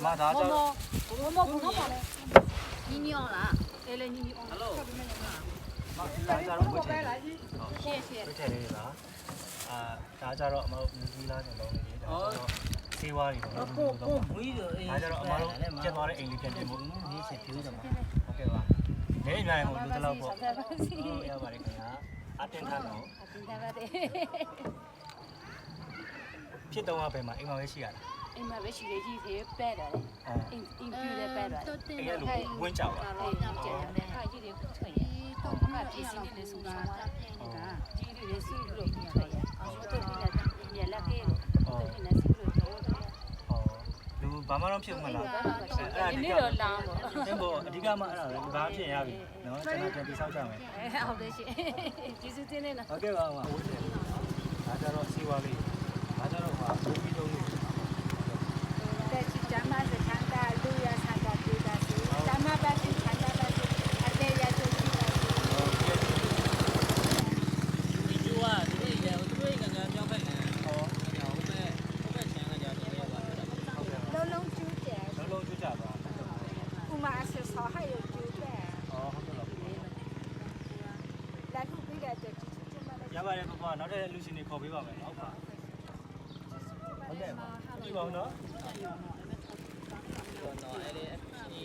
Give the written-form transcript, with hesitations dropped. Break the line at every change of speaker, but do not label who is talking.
妈打着。
你尿了，来了你尿。Hello。
打着了，不切。
谢谢。
不切的啦。打着了，冇唔啦就攞嚟嘅。四瓦嚟嘅。
ကိုမွေးတော့အေး
打着了，我哋接သွား啲အိမ်လေးပြန်ပြင်ဖို့。
ဒီချက်ပြိုးတယ်မှာ
ဟုတ်ကဲ့ပါ။နေနိုင်ကိုလူတလောက်ပေါ့။ဟုတ်ရပါတယ်ခင်ဗျာ။အတင်းထားတော့
တင်ထားပါတယ်
ဖြစ်တော့ဘယ်မှာအိမ်မှာပဲရှိရတာ
အိမ်မှာပဲရှိလေကြီးသေးပဲ့တယ်
။အော်
အိမ်ပြူလည်းပဲ့တယ်
အိမ်ကလူဝင်းကြပါ
အဲ့ဒါကျတယ်ခါကြီးတွေထွက်ရတော့ခါပြည့်စင်နေဆုံးသွားတာကြီးတွေစီးလို့ပြရတယ်အော်တော့ပြလက်ပြလက်ကဲလို့တော့ပြနေစီးလို့တော့
။ဟောလူဘာမှတော့ဖြစ်မှာလား။
ဒီနေ့တော့လောင်းပေါ့
အဲ့ပေါ့အဓိကမှအဲ့ဒါပဲဘာဖြစ်ရပြီနော်ကျွန်တော်ပြန်တိဆောက်ကြမယ်
ဟုတ်တယ်ရှင်ကျေးဇူးတင်နေနော်
ဟုတ်ကဲ့ပါပါဟုတ်တယ်ဒါကြတော့စီဝါလေးဒါကြတော့ဟာဘူပြီးတော့လေး
တဲ့ချစ်ကြမှာစချမ်းသာလူရဆန္ဒပြေးတာစီဓမ္မပါစီချမ်းသာပါစီအတေရကျိုးရှိပါစီ
ဒီကျိုးကဒီနေ့ရသူတို့ကညာပြောင်းဖက်နေဟောဟုတ်ပဲချမ်းကကြာတော့ရပါတယ်
လုံးလုံးကျူးတယ်
လုံးလုံးကျွတ်ကြပါ
ဥမာအစစ်ဆောဟာရကျူးတယ်
ဟောဟုတ်ကဲ့ပါ
လက်ခုပြီးတဲ့ချစ်ချစ်မှလည်း
ရပါတယ်ပပနောက်ထပ်လူရှင်တွေခေါ်ပေးပါမယ်ဟုတ်ပါဟုတ်ကဲ့ပါကြည့်ပါဦးနော်
တော့အဲ့ဒီ